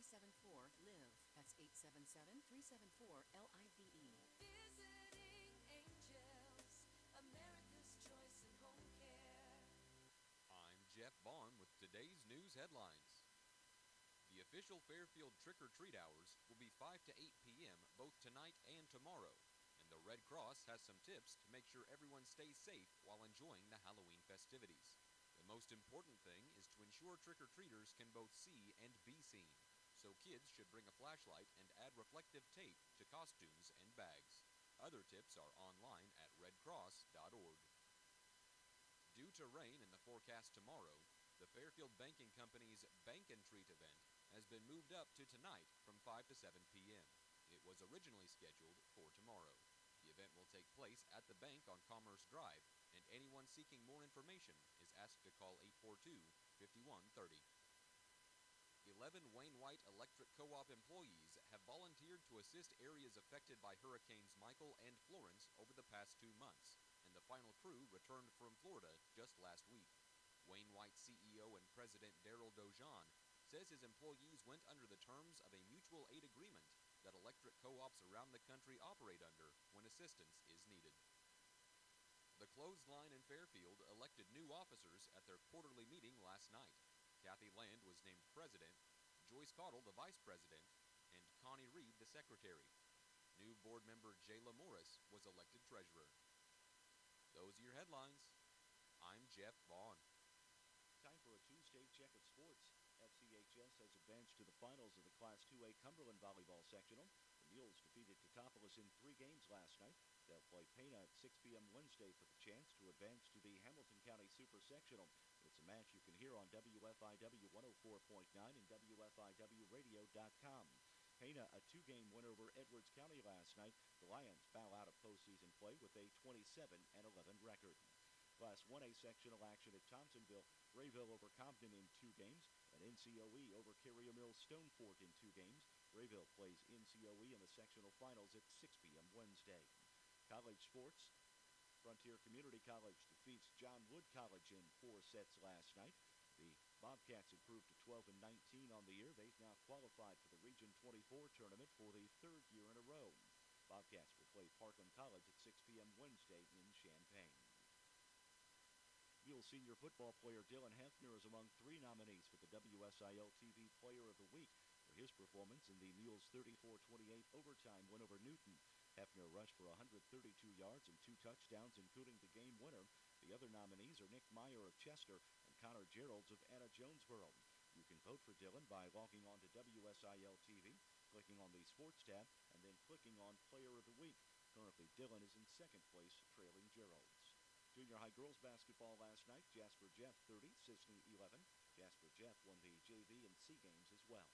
877-374-LIVE. That's 877-374-LIVE. Visiting Angels, America's choice in home care. I'm Jeff Vaughn with today's news headlines. The official Fairfield trick-or-treat hours will be 5 to 8 p.m. both tonight and tomorrow, and the Red Cross has some tips to make sure everyone stays safe while enjoying the Halloween festivities. The most important thing is to ensure trick-or-treaters can both see and be seen, so kids should bring a flashlight and add reflective tape to costumes and bags. Other tips are online at redcross.org. Due to rain in the forecast tomorrow, the Fairfield Banking Company's Bank and Treat event has been moved up to tonight from 5 to 7 p.m. It was originally scheduled for tomorrow. The event will take place at the bank on Commerce Drive, and anyone seeking more information is asked to call 842-5130. 11 Wayne White Electric Co-op employees have volunteered to assist areas affected by Hurricanes Michael and Florence over the past 2 months, and the final crew returned from Florida just last week. Wayne White CEO and President Daryl Dojan says his employees went under the terms of a mutual aid agreement that electric co-ops around the country operate under when assistance is needed. The Clothesline in Fairfield elected new officers at their quarterly meeting last night. Kathy Land was named president, Joyce Caudle the vice president, and Connie Reed the secretary. New board member Jayla Morris was elected treasurer. Those are your headlines. I'm Jeff Vaughn. Time for a Tuesday check of sports. FCHS has advanced to the finals of the Class 2A Cumberland Volleyball Sectional. The Mules defeated Teutopolis in 3 games last night. They'll play Pana at 6 p.m. Wednesday for the chance to advance to the Hamilton County Super Sectional. It's a match you can hear on WFIW 104.9 and WFIWradio.com. Pana, a 2-game win over Edwards County last night. The Lions bow out of postseason play with a 27-11 record. Class 1A sectional action at Thompsonville. Rayville over Compton in 2 games, and NCOE over Carrier Mills Stonefort in 2 games. Rayville plays NCOE in the sectional finals at 6 p.m. Wednesday. College sports. Frontier Community College defeats John Wood College in 4 sets last night. The Bobcats improved to 12-19 on the year. They've now qualified for the Region 24 tournament for the 3rd year in a row. Bobcats will play Parkland College at 6 p.m. Wednesday in Champaign. Mule senior football player Dylan Hefner is among 3 nominees for the WSIL TV Player of the Week for his performance in the Mules' 34-28 overtime win over Newton. Hefner rushed for 132 yards and 2 touchdowns, including the game winner. The other nominees are Nick Meyer of Chester and Connor Geralds of Anna Jonesboro. You can vote for Dylan by logging on to WSIL TV, clicking on the Sports tab, and then clicking on Player of the Week. Currently, Dylan is in 2nd place, trailing Geralds. Junior high girls basketball last night. Jasper Jeff 30, Sisney 11. Jasper Jeff won the JV and C games as well.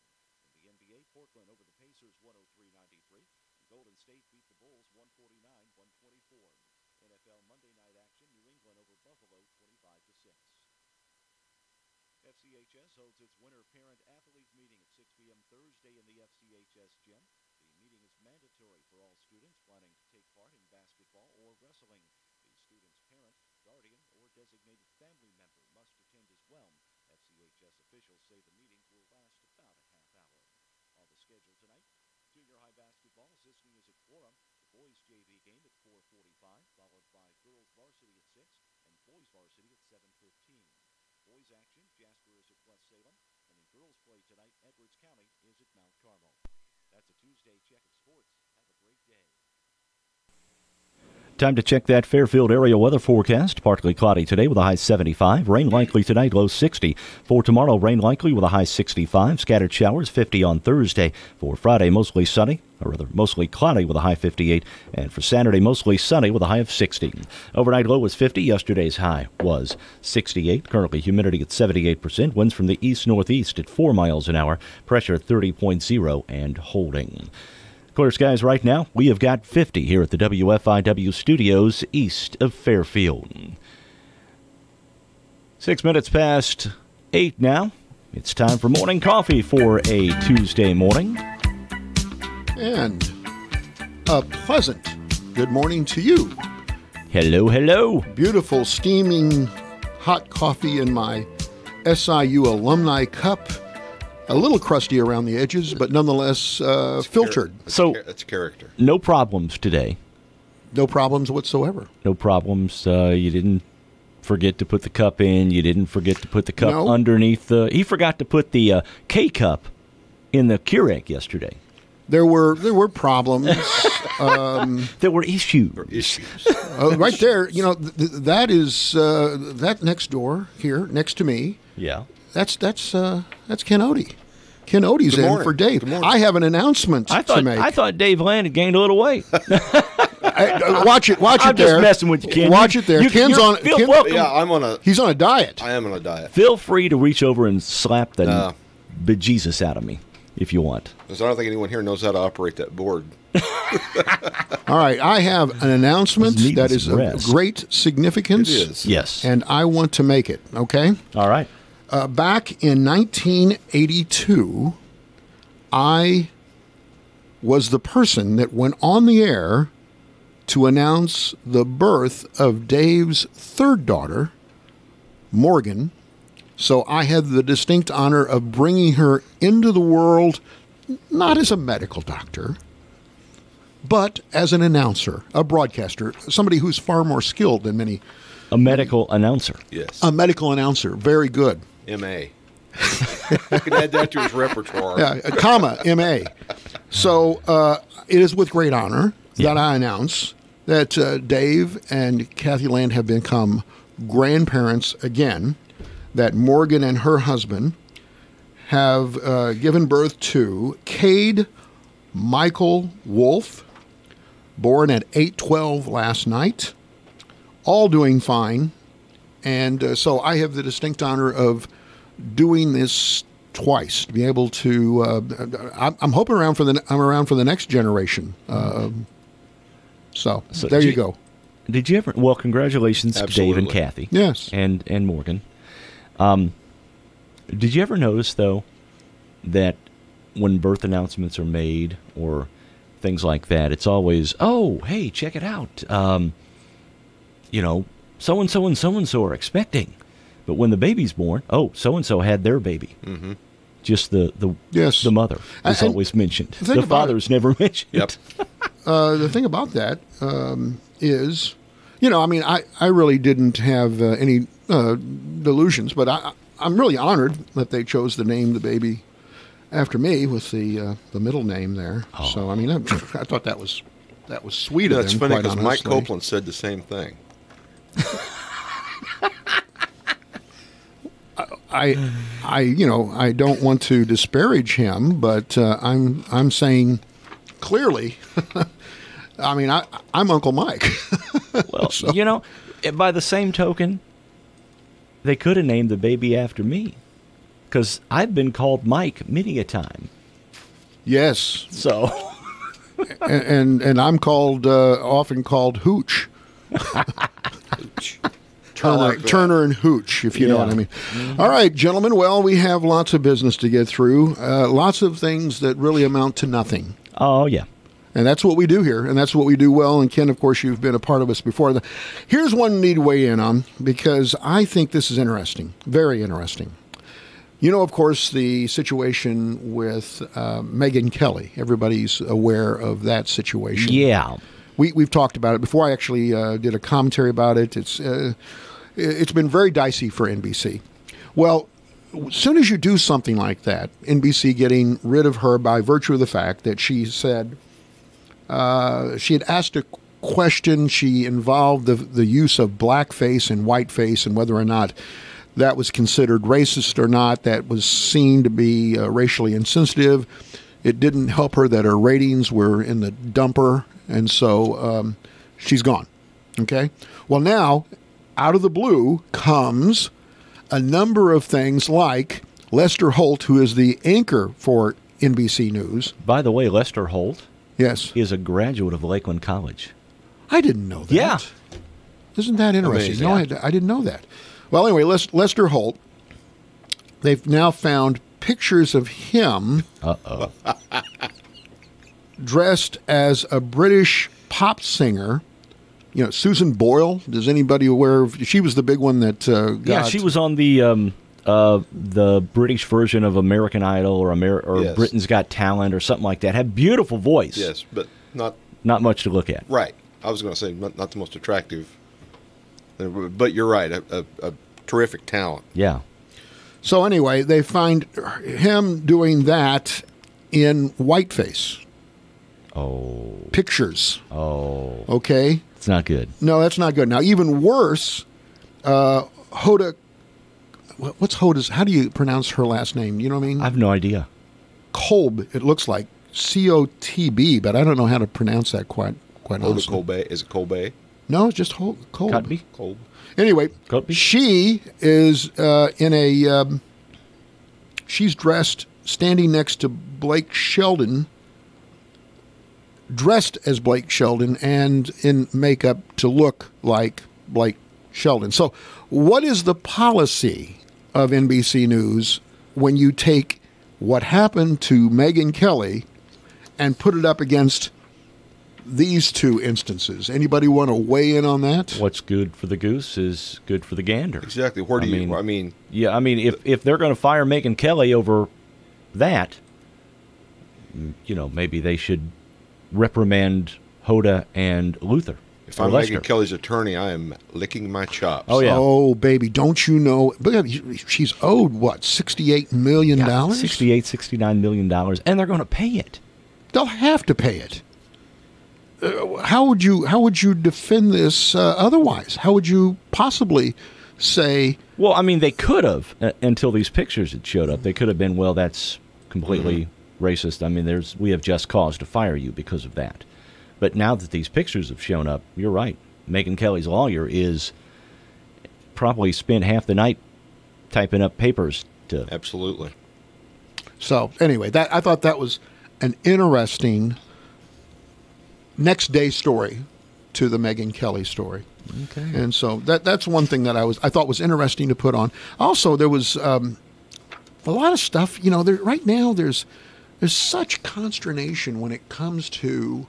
In the NBA, Portland over the Pacers 103-93. And Golden State beat the Bulls 149-124. NFL Monday night action, New England over Buffalo 25-6. FCHS holds its winter parent-athlete meeting at 6 p.m. Thursday in the FCHS gym. The meeting is mandatory for all students planning to take part in basketball or wrestling. The student's parent, guardian, or designated family member must attend as well. FCHS officials say the meeting will last about a half hour. On the schedule tonight, junior high basketball, Sisney is at Quorum. The boys JV game at 4:45, followed by girls varsity at 6 and boys varsity at 7:15. Boys action, Jasper is at West Salem, and in girls play tonight, Edwards County is at Mount Carmel. That's a Tuesday check of sports. Have a great day. Time to check that Fairfield area weather forecast. Partly cloudy today with a high 75. Rain likely tonight, low 60. For tomorrow, rain likely with a high 65. Scattered showers, 50 on Thursday. For Friday, mostly sunny, or rather mostly cloudy with a high 58. And for Saturday, mostly sunny with a high of 60. Overnight low was 50. Yesterday's high was 68. Currently humidity at 78%. Winds from the east-northeast at 4 miles an hour. Pressure 30.0 and holding. Clear skies right now. We have got 50 here at the WFIW studios east of Fairfield. 6 minutes past 8 now. It's time for morning coffee for a Tuesday morning. And a pleasant good morning to you. Hello, hello. Beautiful, steaming hot coffee in my SIU alumni cup. A little crusty around the edges, but nonetheless filtered. So- It's character. No problems today. No problems whatsoever. No problems. You didn't forget to put the cup in. You didn't forget to put the cup No. underneath the. He forgot to put the K-cup in the Keurig yesterday. There were problems. There were issues. Issues. Right there, that is that next door here, next to me. Yeah. That's Ken Odie. Ken Odie's Good in morning. for Dave. Good morning. I have an announcement to make. I thought Dave Land had gained a little weight. Watch it I'm there. just messing with you, Ken. Watch it there. Ken's on. Feel welcome. Yeah, He's on a diet. I am on a diet. Feel free to reach over and slap the No. bejesus out of me if you want. Because I don't think anyone here knows how to operate that board. All right, I have an announcement He's needing that is some of rest. great significance. It is. Yes. And I want to make it. Okay. All right. Back in 1982, I was the person that went on the air to announce the birth of Dave's third daughter, Morgan. So I had the distinct honor of bringing her into the world, not as a medical doctor, but as an announcer, a broadcaster, somebody who's far more skilled than many. A medical announcer. Yes. A medical announcer, very good. M.A. You can add that to his repertoire. Yeah, a comma, M.A. So it is with great honor that I announce that Dave and Kathy Land have become grandparents again, that Morgan and her husband have given birth to Cade Michael Wolf, born at 8/12 last night, all doing fine. And so I have the distinct honor of doing this twice to be able to. I'm hoping I'm around for the next generation. So there you go. Did you ever? Well, congratulations to Dave and Absolutely. Kathy. Yes. And Morgan. Did you ever notice though that when birth announcements are made or things like that, it's always, oh, hey, check it out. So and so and so and so are expecting. But when the baby's born, oh, so and so had their baby. Mm-hmm. Just the Yes. the mother is And always mentioned. the thing The about father's never mentioned. Yep. The thing about that is, I really didn't have any delusions, but I'm really honored that they chose to name the baby after me with the middle name there. Oh. So I thought that was sweet of That's them. funny quite because Mike honestly. Copeland said the same thing. I don't want to disparage him, but I'm saying clearly. I'm Uncle Mike. Well, by the same token, they could have named the baby after me, because I've been called Mike many a time. Yes, So, and I'm often called Hooch. Turner and Hooch, if you know Yeah. what I mean. All right, gentlemen. Well, we have lots of business to get through. Lots of things that really amount to nothing. oh yeah, And that's what we do here, and that's what we do well. And Ken, of course, you've been a part of us before. Here's one you need to weigh in on, because I think this is interesting, very interesting. Of course, the situation with Megyn Kelly. Everybody's aware of that situation. yeah. We've talked about it before. I actually did a commentary about it. It's been very dicey for NBC. Well, as soon as you do something like that, NBC getting rid of her by virtue of the fact that she said she had asked a question. She involved the use of blackface and whiteface and whether or not that was considered racist or not. That was seen to be racially insensitive. It didn't help her that her ratings were in the dumper, and so she's gone. Okay? Well, now, out of the blue comes a number of things like Lester Holt, who is the anchor for NBC News. By the way, Lester Holt Yes. is a graduate of Lakeland College. I didn't know that. Yeah. Isn't that interesting? Amazing. No, I didn't know that. Well, anyway, Lester Holt, they've now found pictures of him Uh-oh. dressed as a British pop singer. Susan Boyle. Is anybody aware of? She was the big one that got. Yeah, she was on the the British version of American Idol or Yes. Britain's Got Talent or something like that. Have beautiful voice. Yes, but not Not much to look at. right. I was going to say not the most attractive, but you're right. A terrific talent. Yeah. So anyway, they find him doing that in whiteface Oh. pictures. Oh. Okay. It's not good. No, that's not good. Now, even worse, Hoda. What's Hoda's? How do you pronounce her last name? You know what I mean? I have no idea. Kolb. It looks like Cotb, but I don't know how to pronounce that quite Hoda honestly. Colbay. Is it Colbay? No, it's just Kolb. Cotby? Colb. Anyway, Cotby? she is in a. She's dressed, standing next to Blake Sheldon, dressed as Blake Sheldon, and in makeup to look like Blake Sheldon. So, what is the policy of NBC News when you take what happened to Megyn Kelly and put it up against these two instances? Anybody want to weigh in on that? What's good for the goose is good for the gander. Exactly. Where do you? I mean, Yeah, I mean, if they're going to fire Megyn Kelly over that, maybe they should reprimand Hoda and Luther. if or I'm Lester. Megyn Kelly's attorney, I am licking my chops. Oh, yeah. Oh, baby, don't you know? But she's owed, what, $68 million? $69 million, and they're going to pay it. They'll have to pay it. How would you defend this otherwise? How would you possibly say? Well, I mean, they could have until these pictures had showed up. They could have been, well, that's completely racist. I mean, we have just cause to fire you because of that. But now that these pictures have shown up, you're right. Megyn Kelly's lawyer is probably spent half the night typing up papers to. Absolutely. So anyway, I thought that was an interesting next day story to the Megyn Kelly story. Okay. And so that's one thing that I thought was interesting to put on. Also, there was a lot of stuff. Right now there's such consternation when it comes to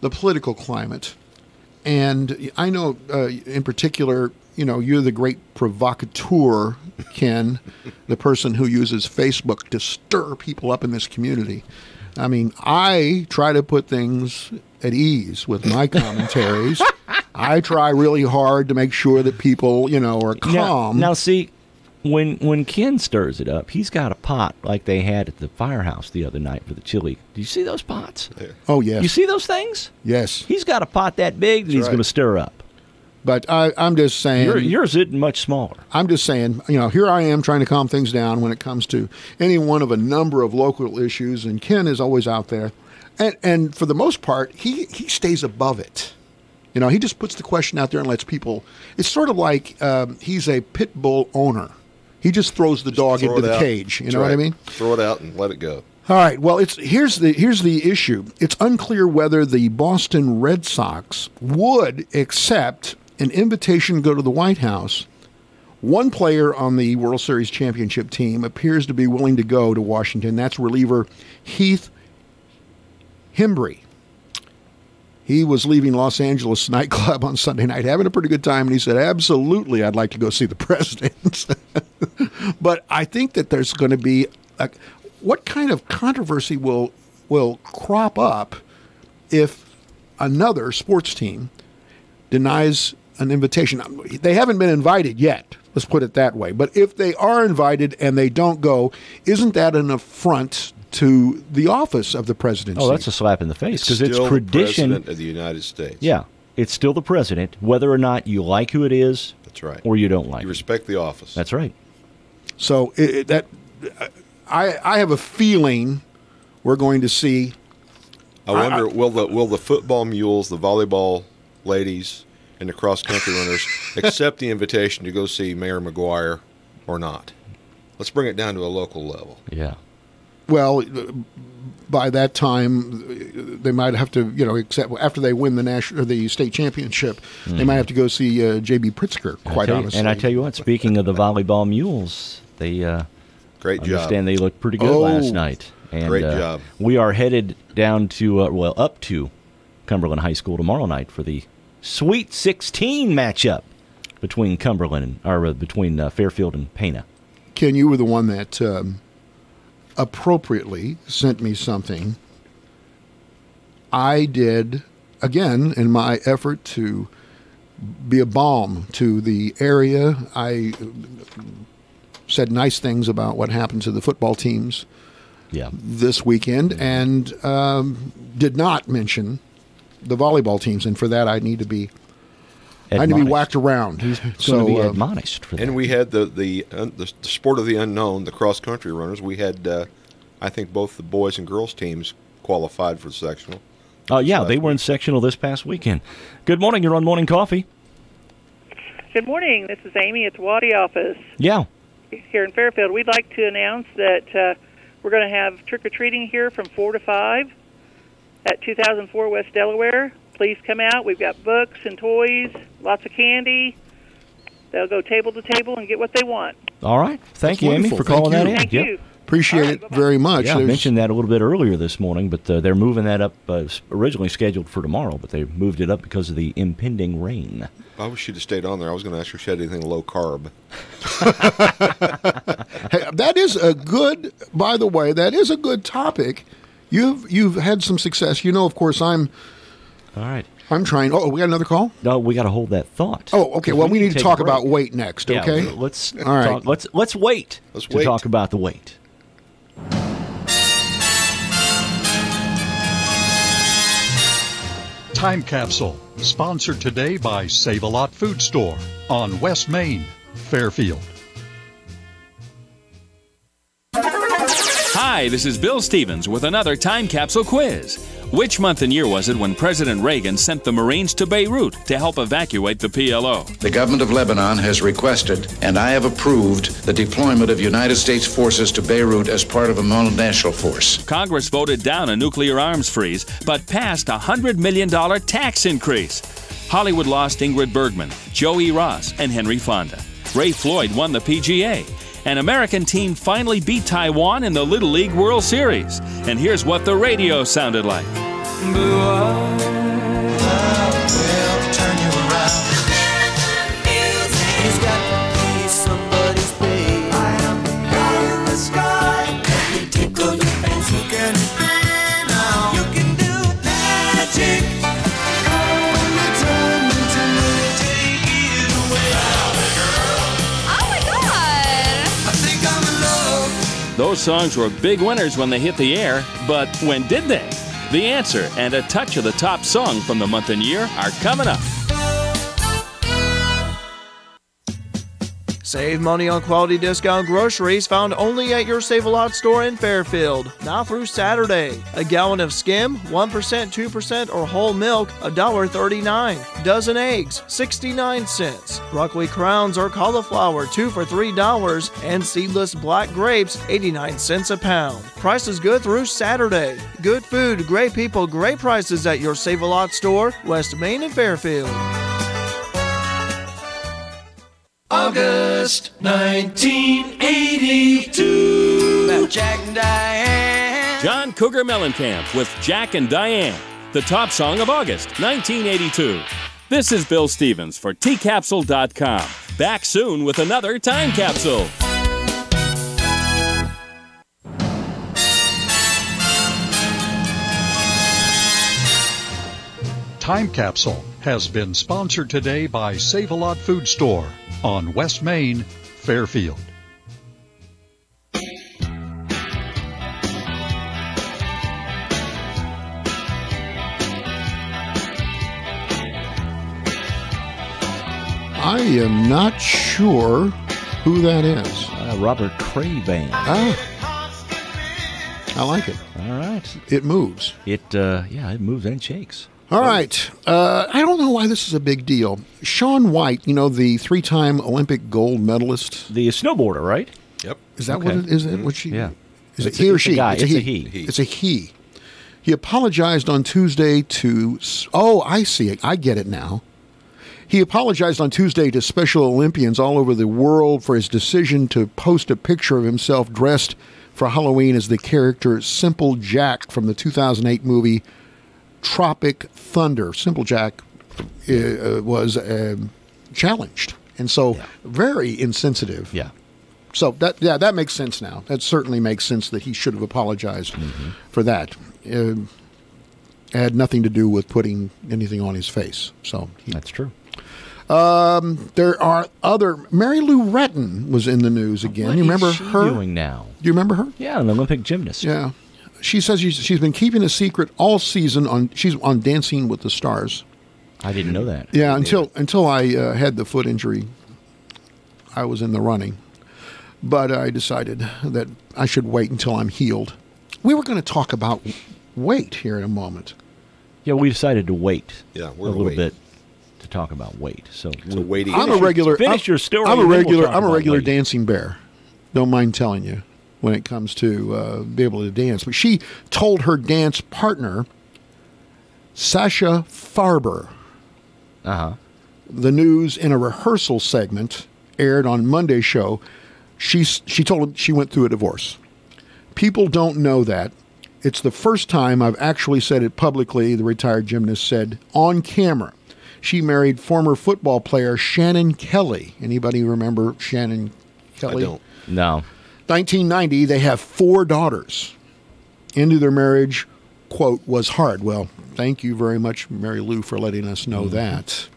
the political climate, and I know in particular, you're the great provocateur, Ken, the person who uses Facebook to stir people up in this community. I mean, I try to put things at ease with my commentaries. I try really hard to make sure that people, are calm. Now see, when Ken stirs it up, he's got a pot like they had at the firehouse the other night for the chili. Do you see those pots? Oh, yes. You see those things? Yes. He's got a pot that big that he's right. going to stir up. But I'm just saying. Yours isn't much smaller. I'm just saying, here I am trying to calm things down when it comes to any one of a number of local issues, and Ken is always out there. And for the most part, he stays above it. He just puts the question out there and lets people. It's sort of like he's a pit bull owner. He just throws the dog Throw into it the out. cage. You That's know what I right. mean? Throw it out and let it go. All right. Well, here's the issue. It's unclear whether the Boston Red Sox would accept an invitation to go to the White House. One player on the World Series championship team appears to be willing to go to Washington. That's reliever Heath Hembree. He was leaving Los Angeles nightclub on Sunday night, having a pretty good time, and he said, absolutely, I'd like to go see the president. But I think that there's going to be what kind of controversy will crop up if another sports team denies an invitation. They haven't been invited yet, let's put it that way. But if they are invited and they don't go, isn't that an affront to the office of the presidency? Oh, that's a slap in the face because it's Still tradition. the President of the United States. Yeah, it's still the president, whether or not you like who it is That's right. or you don't like You it. respect the office. That's right. So I have a feeling we're going to see. I wonder, will the football mules, the volleyball ladies, and the cross country runners accept the invitation to go see Mayor McGuire or not? Let's bring it down to a local level. Yeah. Well, by that time, they might have to, accept after they win the state championship, they might have to go see J.B. Pritzker. Quite honestly, And I tell you what, speaking of the volleyball mules, they Great job. understand they looked pretty good last night. And, Great job. We are headed down to up to Cumberland High School tomorrow night for the Sweet 16 matchup between between Fairfield and Pana. Ken, you were the one that appropriately sent me something. I did, again, in my effort to be a balm to the area. I said nice things about what happened to the football teams this weekend, and did not mention the volleyball teams. And for that, I need to be whacked around. He's going to be admonished for that. And we had the sport of the unknown, the cross country runners. We had, I think, both the boys and girls teams qualified for the sectional. They were in sectional this past weekend. Good morning. You're on Morning Coffee. Good morning. This is Amy at the Waddy office Yeah. here in Fairfield. We'd like to announce that we're going to have trick-or-treating here from 4 to 5 at 2004 West Delaware. Please come out. We've got books and toys, lots of candy. They'll go table to table and get what they want. All right. Thank That's you, Amy, wonderful. for calling Thank that you. in. Thank Yep. you. Appreciate All right, it bye-bye. very much. Yeah, I mentioned that a little bit earlier this morning, but they're moving that up. Originally scheduled for tomorrow, but they moved it up because of the impending rain. I wish she'd have stayed on there. I was going to ask her if she had anything low carb. Hey, that is a good. By the way, that is a good topic. You've had some success. You know, of course, I'm All right. trying. Oh, we got another call. No, we got to hold that thought. Oh, okay. Well, we need to take talk a break. about weight next. Yeah, Okay. let's All right. talk. Let's wait. Let's to wait. talk about the weight. Time Capsule, sponsored today by Save-A-Lot Food Store on West Main, Fairfield. Hi, this is Bill Stevens with another Time Capsule quiz. Which month and year was it when President Reagan sent the Marines to Beirut to help evacuate the PLO? The government of Lebanon has requested, and I have approved, the deployment of United States forces to Beirut as part of a multinational force. Congress voted down a nuclear arms freeze, but passed a $100 million tax increase. Hollywood lost Ingrid Bergman, Joey Ross, and Henry Fonda. Ray Floyd won the PGA. An American team finally beat Taiwan in the Little League World Series. And here's what the radio sounded like. Those songs were big winners when they hit the air, but when did they? The answer and a touch of the top song from the month and year are coming up. Save money on quality discount groceries found only at your Save-A-Lot store in Fairfield. Now through Saturday. A gallon of skim, 1%, 2%, or whole milk, $1.39. Dozen eggs, 69 cents. Broccoli crowns or cauliflower, 2 for $3. And seedless black grapes, 89 cents a pound. Prices good through Saturday. Good food, great people, great prices at your Save-A-Lot store, West Main and Fairfield. August 1982. Jack and Diane. John Cougar Mellencamp with Jack and Diane, the top song of August 1982. This is Bill Stevens for tcapsule.com. Back soon with another Time Capsule. Time Capsule has been sponsored today by Save-A-Lot Food Store on West Main, Fairfield. I am not sure who that is. Robert Craven. Ah, I like it. All right. It moves. It moves and shakes. All right. I don't know why this is a big deal. Shaun White, you know, the 3-time Olympic gold medalist. The snowboarder, right? Yep. Is that Okay. what it is? It what she? Yeah. Is it It's he a- or it's a she? guy. It's a It's a he. he. It's a he. He apologized on Tuesday to. Oh, I see it. I get it now. He apologized on Tuesday to Special Olympians all over the world for his decision to post a picture of himself dressed for Halloween as the character Simple Jack from the 2008 movie Tropic Thunder. Simple Jack was challenged, and so very insensitive. Yeah. So that makes sense now. That certainly makes sense that he should have apologized for that. It had nothing to do with putting anything on his face. So that's true. There are other. Mary Lou Retton was in the news again. What you remember is she her? doing now? Do you remember her? Yeah, an Olympic gymnast. Yeah. She says she's been keeping a secret all season. She's on Dancing with the Stars. I didn't know that. Yeah, until I had the foot injury, I was in the running. But I decided that I should wait until I'm healed. We were going to talk about weight here in a moment. Yeah, we decided to wait. Yeah, a little bit to talk about weight. So weighty. I'm a regular. Finish your story. I'm a and then regular. we'll talk I'm a about regular weight. dancing bear. Don't mind telling you when it comes to be able to dance. But she told her dance partner, Sasha Farber, the news in a rehearsal segment aired on Monday's show. She told him she went through a divorce. People don't know that. It's the first time I've actually said it publicly, the retired gymnast said, on camera. She married former football player Shannon Kelly. Anybody remember Shannon Kelly? I don't. No. 1990, they have 4 daughters. Into their marriage, quote, was hard. Well, thank you very much, Mary Lou, for letting us know that.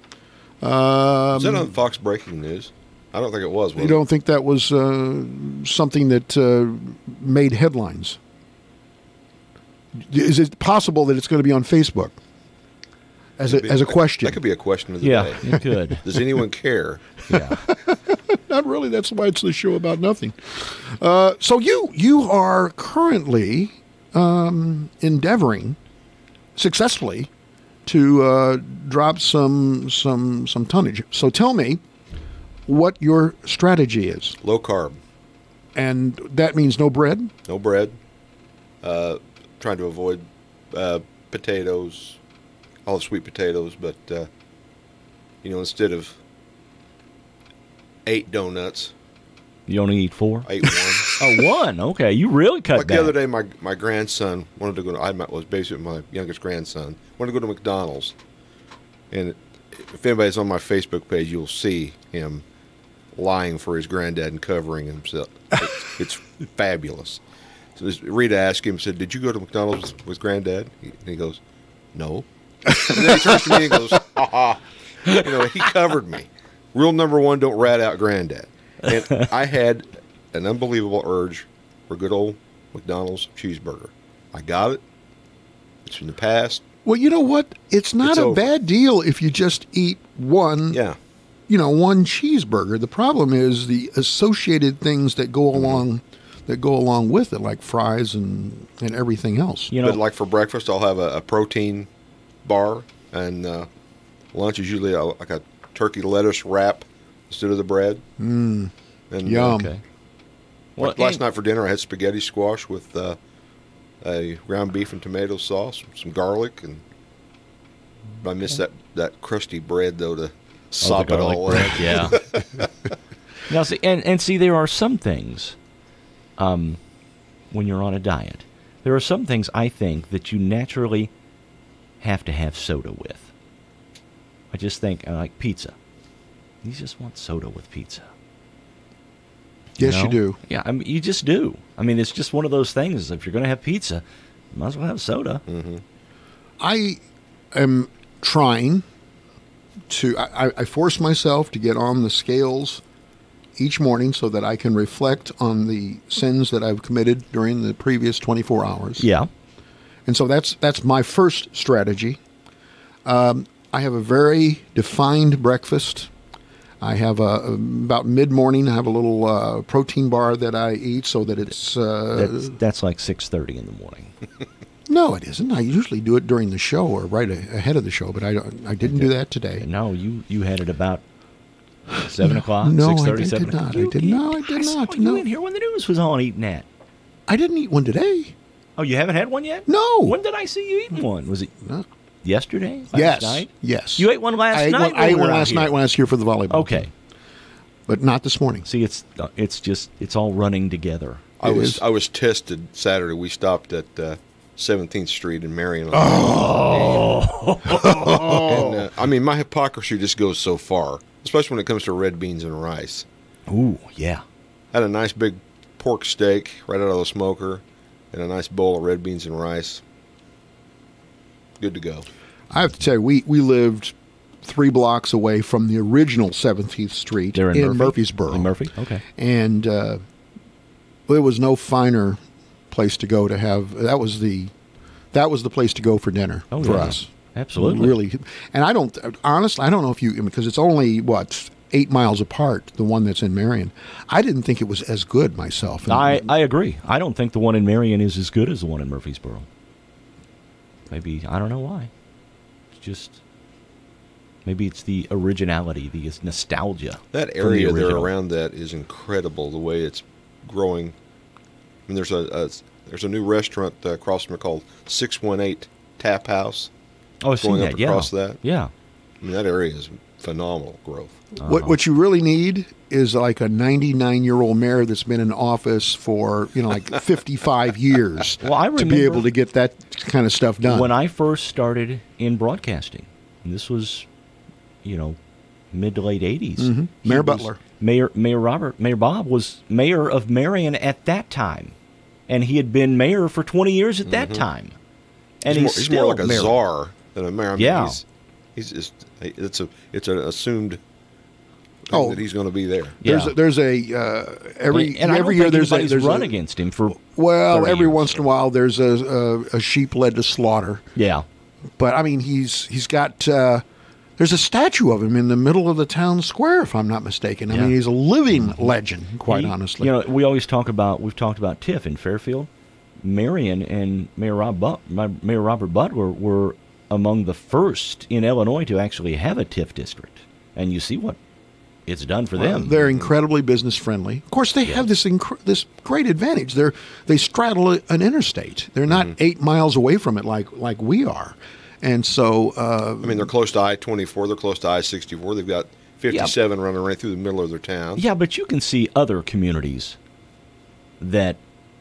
Was that on Fox Breaking News? I don't think it was. You don't think that was something that made headlines? Is it possible that it's going to be on Facebook as a question? That could be a question of the Yeah, day. it could. Does anyone care? Yeah. Not really. That's why it's the show about nothing. So you are currently endeavoring successfully to drop some tonnage. So tell me what your strategy is. Low carb. And that means no bread? No bread. Trying to avoid potatoes, all the sweet potatoes, but instead of 8 donuts, You only eat 4? I ate 1. Oh, 1. Okay, you really cut Like back. the other day, my grandson wanted to go to. I was basically my youngest grandson wanted to go to McDonald's, and if anybody's on my Facebook page, you'll see him lying for his granddad and covering himself. It's fabulous. So Rita asked him, said, "Did you go to McDonald's with granddad?" And he goes, "No." And then he turns to me and goes, "Ha ha." He covered me. Rule number 1: don't rat out granddad. And I had an unbelievable urge for good old McDonald's cheeseburger. I got it. It's from the past. Well, you know what? It's not a bad deal if you just eat one. Yeah. One cheeseburger. The problem is the associated things that go along with it, like fries and everything else. But like for breakfast, I'll have a protein bar, and lunch is usually like a turkey lettuce wrap instead of the bread. And Yum. Okay. Well, last night for dinner, I had spaghetti squash with a ground beef and tomato sauce, some garlic, and I miss that crusty bread though to sop it all bread, up. Yeah. Now see, and see, there are some things, when you're on a diet, there are some things I think that you naturally have to have soda with. I just think like pizza. You just want soda with pizza. Yes, you do. Yeah, I mean, you just do. I mean, it's just one of those things. If you're going to have pizza, you might as well have soda. Mm-hmm. I am trying to. I force myself to get on the scales each morning so that I can reflect on the sins that I've committed during the previous 24 hours. Yeah. And so that's my first strategy. I have a very defined breakfast. I have about mid-morning, I have a little protein bar that I eat so that it's... that's like 6:30 in the morning. No, it isn't. I usually do it during the show or right ahead of the show, but I didn't do that today. No, you had it about 7 o'clock, No, 6:30, I 7 did o'clock. not. I did not. I saw you in here when the news was on eating that. I didn't eat one today. Oh, you haven't had one yet? No. When did I see you eating one? Was it yesterday? Last Yes. night? Yes. You ate one last night? I ate one last night when I was here for the volleyball. Okay. But not this morning. See, it's all running together. I was tested Saturday. We stopped at 17th Street in Marion. Oh. And, I mean, my hypocrisy just goes so far, especially when it comes to red beans and rice. Ooh, yeah. Had a nice big pork steak right out of the smoker, and a nice bowl of red beans and rice. Good to go. I have to tell you, we lived 3 blocks away from the original 17th Street They're in Murphy? Murfreesboro. In Murphy? Okay. And there was no finer place to go to have. That was the place to go for dinner for yeah. us. Absolutely. Really. And I don't know if you, because it's only, 8 miles apart, the one that's in Marion. I didn't think it was as good myself. I agree. I don't think the one in Marion is as good as the one in Murfreesboro. Maybe, I don't know why. It's just, maybe it's the originality, the nostalgia. That from the area there original. around that is incredible, the way it's growing. I mean, there's a new restaurant across from it called 618 Tap House. Oh, I've seen going that, up yeah. across that. Yeah. I mean, that area is phenomenal growth. What you really need is like a 99-year-old mayor that's been in office for 55 years Well, I to be remember able to get that kind of stuff done. When I first started in broadcasting, and this was, mid to late 80s. Mhm. he Mayor was- Butler. Mayor Bob was mayor of Marion at that time, and he had been mayor for 20 years at that time. And he's he's still more like a mayor. czar than a mayor. I mean, Yeah. he's just it's an assumed thing Oh. that he's going to be there. There's a every and I don't every year think there's anybody's a run against him for well 30 every years. once in a while there's a sheep led to slaughter. Yeah. But I mean he's got there's a statue of him in the middle of the town square, if I'm not mistaken. I Yeah. mean he's a living legend, quite honestly. We've talked about TIFF in Fairfield. Marion and Mayor Robert Butler were among the first in Illinois to actually have a TIF district, and you see what it's done for them. They're incredibly business friendly. Of course, they have this great advantage. They straddle an interstate. They're not 8 miles away from it like we are, and so I mean, they're close to I-24. They're close to I-64. They've got 57 running right through the middle of their town. Yeah, but you can see other communities that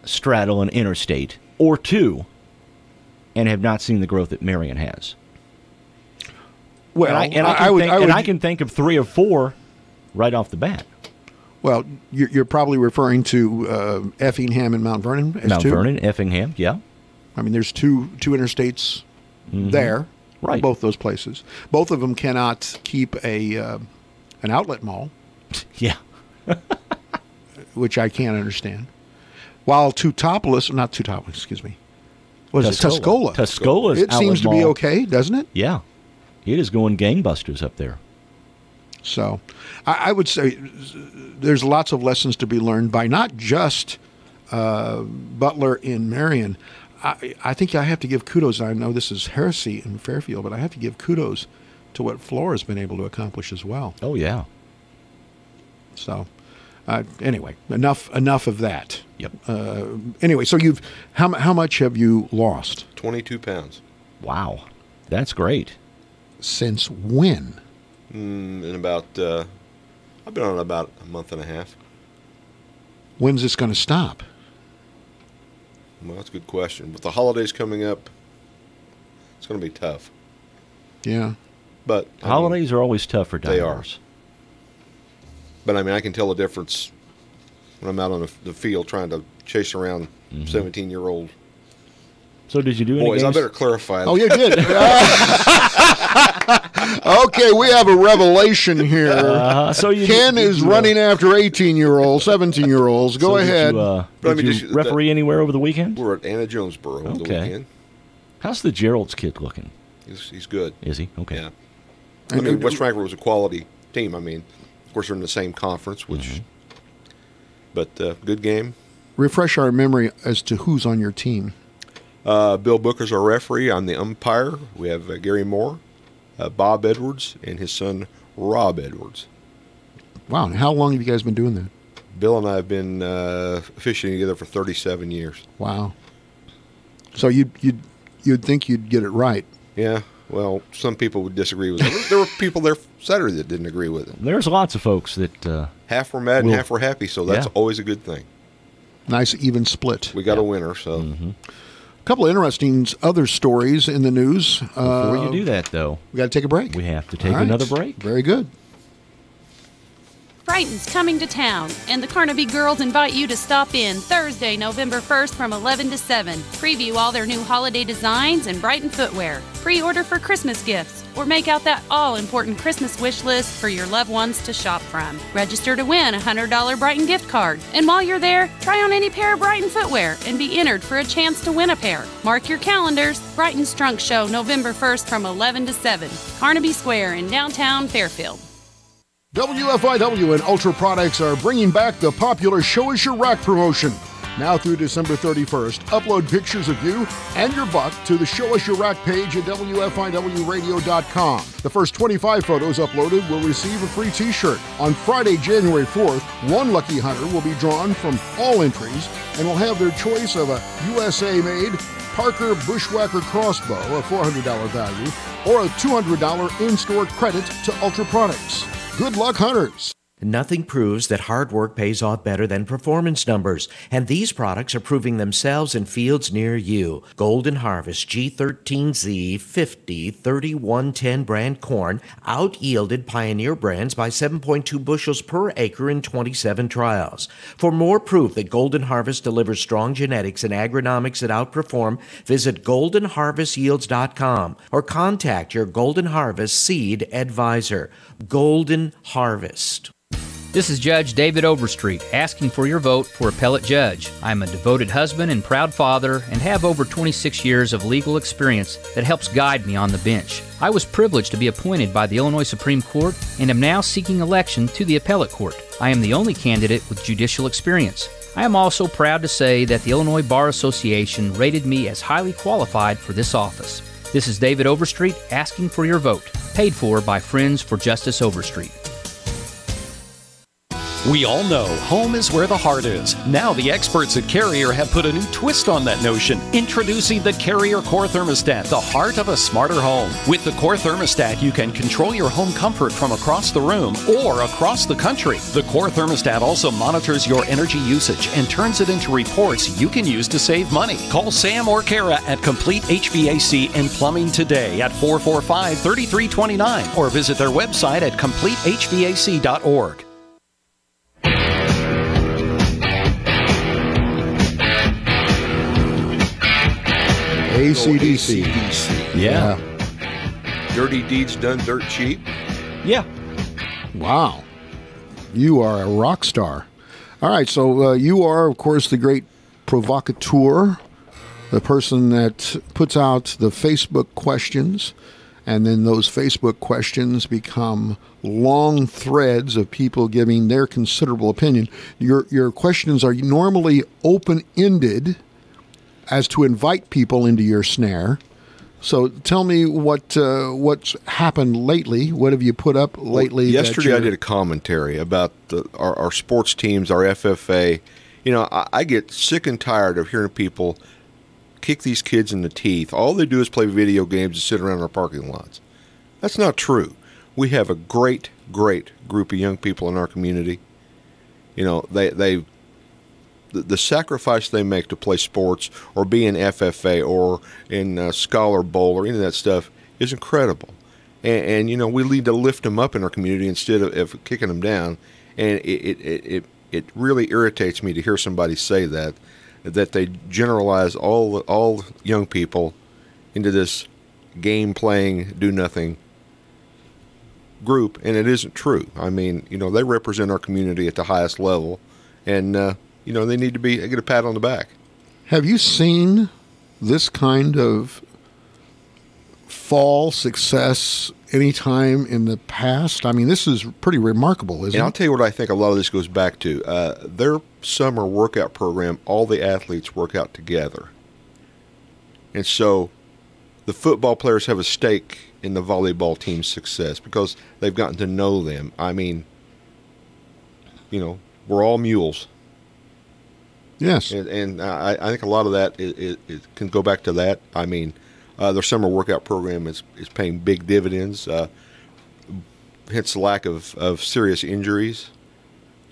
straddle an interstate or two and have not seen the growth that Marion has. Well, I can think of 3 or 4 right off the bat. Well, you're probably referring to Effingham and Mount Vernon as Mount two? Vernon, Effingham, yeah. I mean, there's two interstates there, Right. Both those places. Both of them cannot keep an outlet mall, Yeah. which I can't understand. While excuse me. What is Tuscola. it? Tuscola. Tuscola's It seems to outlet be mall. okay, doesn't it? Yeah. It is going gangbusters up there. So I would say there's lots of lessons to be learned by not just Butler in Marion. I think I have to give kudos. I know this is heresy in Fairfield, but I have to give kudos to what Flora has been able to accomplish as well. Oh, yeah. So anyway, enough of that. Yep. Anyway, so how much have you lost? 22 pounds. Wow. That's great. Since when? In about, I've been on about a month and a half. When's this going to stop? Well, that's a good question. With the holidays coming up, it's going to be tough. Yeah. But I mean, Holidays are always tough for They are. divers. But I mean, I can tell the difference when I'm out on the field trying to chase around 17-year-old So did you do any boys. I games? better clarify. Oh, you did. Okay, we have a revelation here. So you Ken did is you, running after 18-year-olds, 17-year-olds. Go so ahead. Did you, But I mean, did you referee anywhere over the weekend? We're at Anna Jonesboro over the Okay. weekend. How's the Gerald's kid looking? He's good. Is he? Okay. Yeah. I mean, West Frankfort was a quality team. I mean, of course, they're in the same conference, which. But good game. Refresh our memory as to who's on your team. Bill Booker's our referee. I'm the umpire. We have Gary Moore, Bob Edwards, and his son Rob Edwards. Wow, and how long have you guys been doing that? Bill and I have been officiating together for 37 years. Wow. So you'd think you'd get it right. Yeah. Well, some people would disagree with it. There were people there Saturday that didn't agree with it. There's lots of folks that Half were mad and half were happy, so that's Yeah. always a good thing. Nice even split. We got a winner, so. A couple of interesting other stories in the news. Before you do that, though, we got to take a break. we have to take All right. another break. Very good. Brighton's coming to town, and the Carnaby girls invite you to stop in Thursday, November 1st from 11 to 7. Preview all their new holiday designs and Brighton footwear. Pre-order for Christmas gifts, or make out that all-important Christmas wish list for your loved ones to shop from. Register to win a $100 Brighton gift card. And while you're there, try on any pair of Brighton footwear and be entered for a chance to win a pair. Mark your calendars. Brighton's Trunk Show, November 1st from 11 to 7. Carnaby Square in downtown Fairfield. WFIW and Ultra Products are bringing back the popular Show Us Your Rack promotion. Now through December 31st, upload pictures of you and your buck to the Show Us Your Rack page at WFIWradio.com. The first 25 photos uploaded will receive a free t-shirt. On Friday, January 4th, one lucky hunter will be drawn from all entries and will have their choice of a USA-made Parker Bushwhacker crossbow, a $400 value, or a $200 in-store credit to Ultra Products. Good luck, hunters! Nothing proves that hard work pays off better than performance numbers, and these products are proving themselves in fields near you. Golden Harvest G13Z 50 3110 brand corn out-yielded Pioneer brands by 7.2 bushels per acre in 27 trials. For more proof that Golden Harvest delivers strong genetics and agronomics that outperform, visit goldenharvestyields.com or contact your Golden Harvest seed advisor. Golden Harvest. This is Judge David Overstreet asking for your vote for appellate judge. I'm a devoted husband and proud father and have over 26 years of legal experience that helps guide me on the bench. I was privileged to be appointed by the Illinois Supreme Court and am now seeking election to the appellate court. I am the only candidate with judicial experience. I am also proud to say that the Illinois Bar Association rated me as highly qualified for this office. This is David Overstreet asking for your vote, paid for by Friends for Justice Overstreet. We all know home is where the heart is. Now the experts at Carrier have put a new twist on that notion. Introducing the Carrier Core Thermostat, the heart of a smarter home. With the Core Thermostat, you can control your home comfort from across the room or across the country. The Core Thermostat also monitors your energy usage and turns it into reports you can use to save money. Call Sam or Kara at Complete HVAC and Plumbing today at 445-3329 or visit their website at completehvac.org. AC/DC. Yeah. Dirty deeds done dirt cheap. Yeah. Wow. You are a rock star. All right, so you are, of course, the great provocateur, the person that puts out the Facebook questions, and then those Facebook questions become long threads of people giving their considerable opinion. Your questions are normally open-ended as to invite people into your snare. So tell me what's happened lately. What have you put up lately? Well, yesterday I did a commentary about our sports teams, our FFA. You know, I get sick and tired of hearing people kick these kids in the teeth. All they do is play video games and sit around our parking lots. That's not true. We have a great group of young people in our community. You know, the sacrifice they make to play sports or be in FFA or in Scholar Bowl or any of that stuff is incredible. And you know, we need to lift them up in our community instead of kicking them down. And it really irritates me to hear somebody say that they generalize all young people into this game-playing, do-nothing group, and it isn't true. I mean, you know, they represent our community at the highest level, and you know, they need to get a pat on the back. Have you seen this kind of fall success any time in the past? I mean, this is pretty remarkable, isn't it? And I'll tell you what I think a lot of this goes back to. Their summer workout program, all the athletes work out together. And so the football players have a stake in the volleyball team's success because they've gotten to know them. I mean, you know, we're all mules. Yes. And I think a lot of that it can go back to that. I mean, their summer workout program is paying big dividends, hence the lack of serious injuries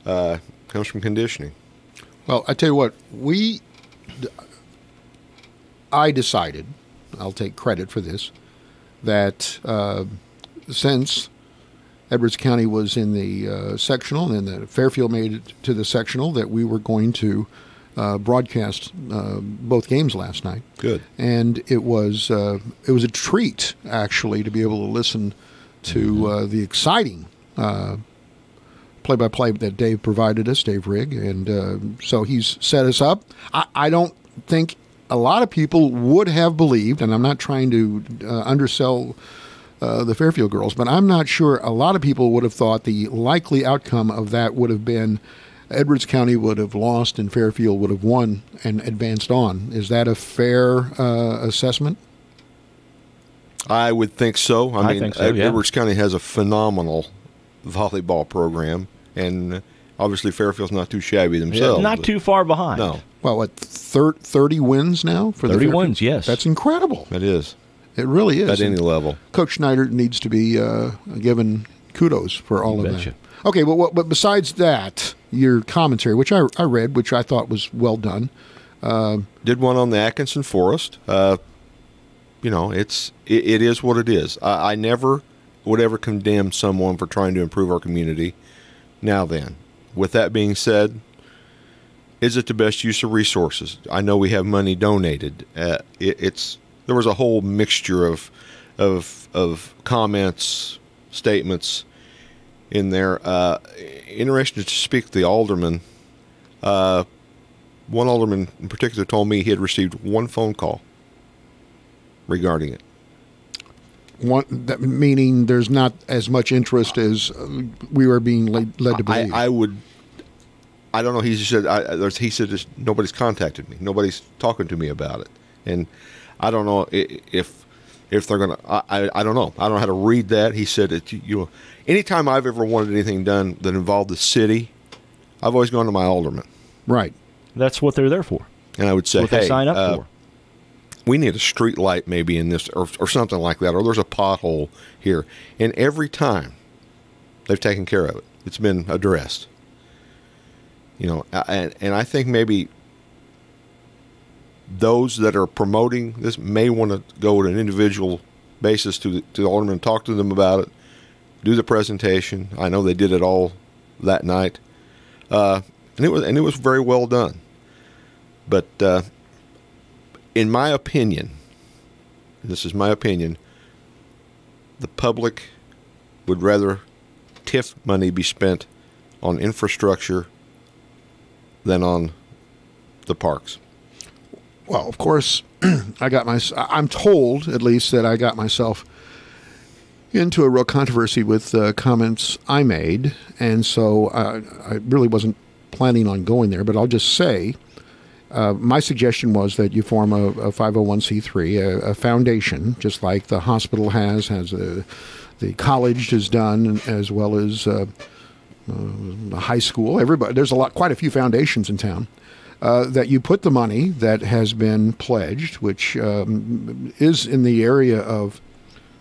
comes from conditioning. Well, I tell you what, I decided, I'll take credit for this, that since Edwards County was in the sectional, and then Fairfield made it to the sectional, that we were going to broadcast both games last night. Good. And it was a treat, actually, to be able to listen to the exciting play-by-play that Dave provided us, Dave Rigg. And so he's set us up. I don't think a lot of people would have believed, and I'm not trying to undersell the Fairfield girls, but I'm not sure a lot of people would have thought the likely outcome of that would have been Edwards County would have lost and Fairfield would have won and advanced on. Is that a fair assessment? I would think so. I mean, think so, yeah. Edwards County has a phenomenal volleyball program, and obviously Fairfield's not too shabby themselves. Not too far behind. No. Well, what, 30 wins now? For 30 the wins, yes. That's incredible. It is. It really is. At any level. Coach Schneider needs to be given kudos for all of that. Okay, but besides that, your commentary, which I read, which I thought was well done. Did one on the Atkinson Forest. It is what it is. I never would ever condemn someone for trying to improve our community. Now then, with that being said, is it the best use of resources? I know we have money donated. There was a whole mixture of comments, statements in there. Interesting to speak to the alderman. One alderman in particular told me he had received one phone call regarding it. Meaning there's not as much interest as we were being led to believe. I don't know. He said nobody's contacted me. Nobody's talking to me about it, and I don't know if they're gonna. I don't know. I don't know how to read that. He said that anytime I've ever wanted anything done that involved the city, I've always gone to my alderman. Right. That's what they're there for. And I would say, what they sign up for. We need a street light maybe in this, or something like that, or there's a pothole here. And every time they've taken care of it, it's been addressed. And I think maybe those that are promoting this may want to go on an individual basis to the alderman, talk to them about it, do the presentation. I know they did it all that night, and it was very well done. But in my opinion, this is my opinion, the public would rather TIF money be spent on infrastructure than on the parks. Well, of course, I'm told, at least, that I got myself into a real controversy with comments I made, and so I really wasn't planning on going there, but I'll just say my suggestion was that you form a 501c3, a foundation, just like the hospital has the college has done, as well as the high school. Everybody, there's quite a few foundations in town. That you put the money that has been pledged, which is in the area of,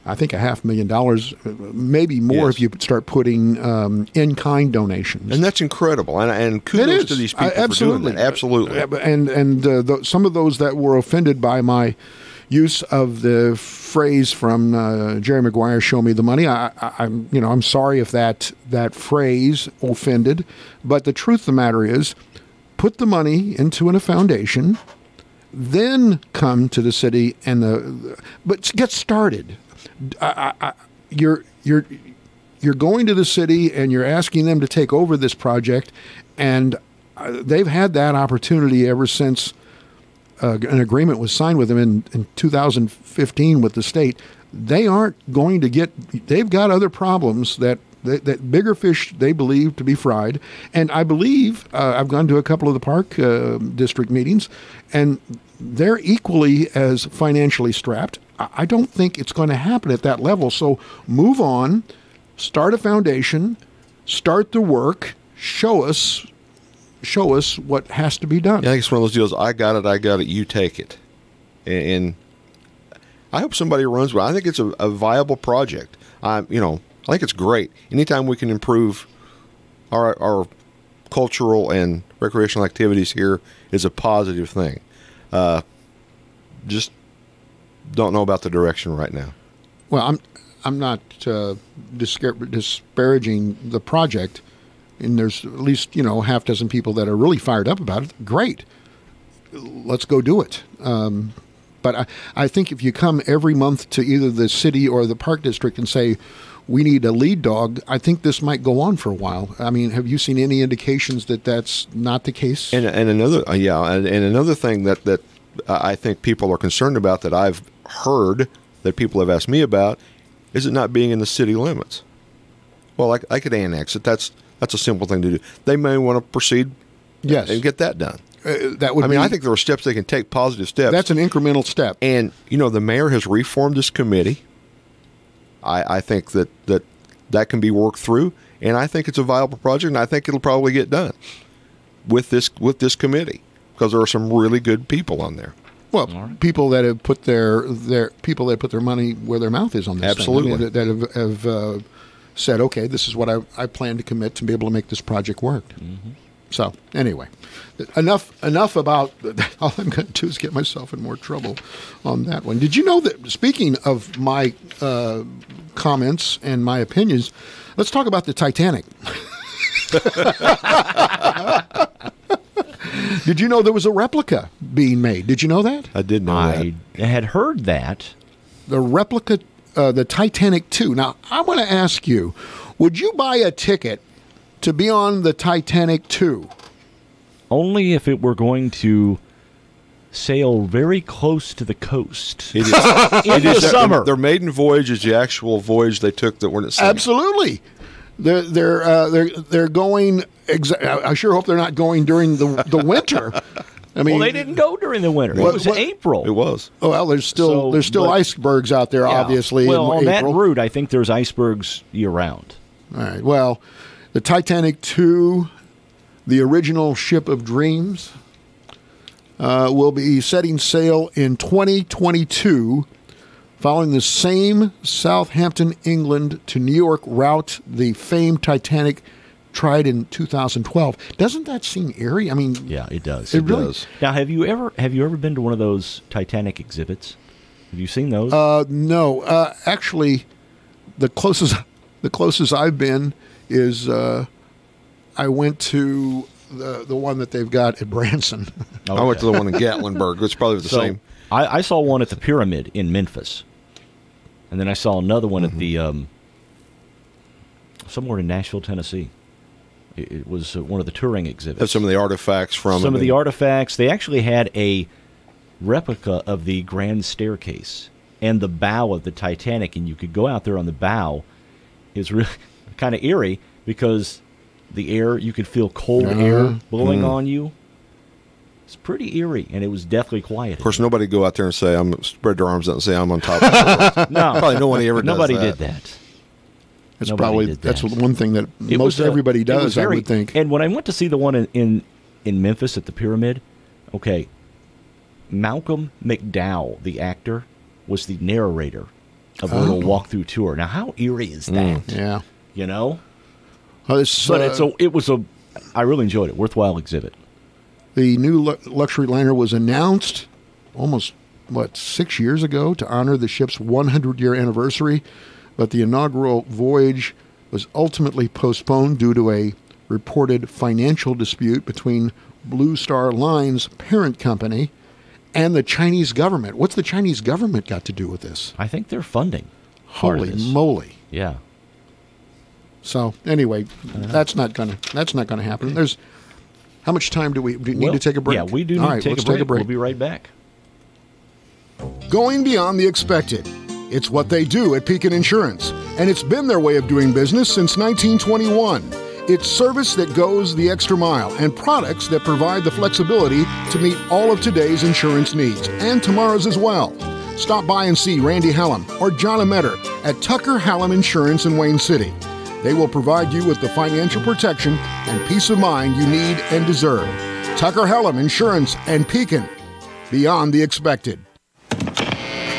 I think, $500,000, maybe more if you start putting in-kind donations. And that's incredible. And kudos to these people for doing that. Absolutely. And some of those that were offended by my use of the phrase from Jerry Maguire, "Show me the money." I'm sorry if that phrase offended, but the truth of the matter is, put the money into a foundation, then come to the city but get started. You're going to the city and you're asking them to take over this project, and they've had that opportunity ever since an agreement was signed with them in 2015 with the state. They aren't going to they've got other problems that bigger fish they believe to be fried. And I believe, I've gone to a couple of the park district meetings, and they're equally as financially strapped. I don't think it's going to happen at that level. So move on, start a foundation, start the work, show us what has to be done. Yeah, I think it's one of those deals, I got it, you take it. And I hope somebody runs with it. I think it's a viable project. I think it's great. Anytime we can improve our cultural and recreational activities here is a positive thing. Just don't know about the direction right now. Well, disparaging the project, and there's at least half dozen people that are really fired up about it. Great, let's go do it. But I think if you come every month to either the city or the park district and say, we need a lead dog, I think this might go on for a while. I mean, have you seen any indications that that's not the case? And another another thing that I think people are concerned about, that I've heard that people have asked me about, is it not being in the city limits. Well, I could annex it. That's a simple thing to do. They may want to proceed, yes, and get that done. That would. I think there are steps they can take, positive steps. That's an incremental step. And the mayor has reformed this committee. I think that can be worked through, and I think it's a viable project, and I think it'll probably get done with this committee, because there are some really good people on there. Well, people that have put their money where their mouth is on this. Absolutely. Thing. That have said, okay, this is what I plan to commit to be able to make this project work. Mm-hmm. So anyway, enough about. All I'm going to do is get myself in more trouble on that one. Did you know that, speaking of my comments and my opinions, let's talk about the Titanic. Did you know there was a replica being made? Did you know that? I did know that. I had heard that. The replica, the Titanic 2. Now, I want to ask you, would you buy a ticket to be on the Titanic 2? Only if it were going to sail very close to the coast. It is, in the summer. Their maiden voyage is the actual voyage they took that weren't at sea. Absolutely. They're going. I sure hope they're not going during the winter. I mean, well, they didn't go during the winter. It was April. It was. Oh, well, there's still icebergs out there, obviously. Well, in on April. that route, I think there's icebergs year round. All right. Well, the Titanic 2, the original ship of dreams, will be setting sail in 2022, following the same Southampton, England to New York route the famed Titanic tried in 2012. Doesn't that seem eerie? I mean, yeah, it does. It really does. Now, have you ever been to one of those Titanic exhibits? Have you seen those? No. Actually, the closest I've been is I went to the one that they've got at Branson. Okay. I went to the one in Gatlinburg. It's probably the same. I saw one at the Pyramid in Memphis, and then I saw another one at the somewhere in Nashville, Tennessee. It was one of the touring exhibits. Have some of the artifacts from some of the artifacts. They actually had a replica of the Grand Staircase and the bow of the Titanic, and you could go out there on the bow. It's really kind of eerie because the air, you could feel cold air blowing on you. It's pretty eerie, and it was deathly quiet. Of course, nobody go out there and say, spread their arms out and say, I'm on top of the world. No. Probably nobody ever Nobody does that. did that. That's one thing that everybody does, I would think. And when I went to see the one in Memphis at the Pyramid, okay, Malcolm McDowell, the actor, was the narrator of the little walkthrough tour. Now, how eerie is that? Yeah. You know? But I really enjoyed it. Worthwhile exhibit. The new luxury liner was announced almost, 6 years ago to honor the ship's 100-year anniversary, but the inaugural voyage was ultimately postponed due to a reported financial dispute between Blue Star Line's parent company and the Chinese government. What's the Chinese government got to do with this? I think they're funding. Holy moly! Yeah. So anyway, that's not gonna happen. There's how much time do we need to take a break? Yeah, we do need to take a break. We'll be right back. Going beyond the expected. It's what they do at Pekin Insurance, and it's been their way of doing business since 1921. It's service that goes the extra mile and products that provide the flexibility to meet all of today's insurance needs and tomorrow's as well. Stop by and see Randy Hallam or John Ametter at Tucker Hallam Insurance in Wayne City. They will provide you with the financial protection and peace of mind you need and deserve. Tucker Hallam Insurance and Pekin. Beyond the expected.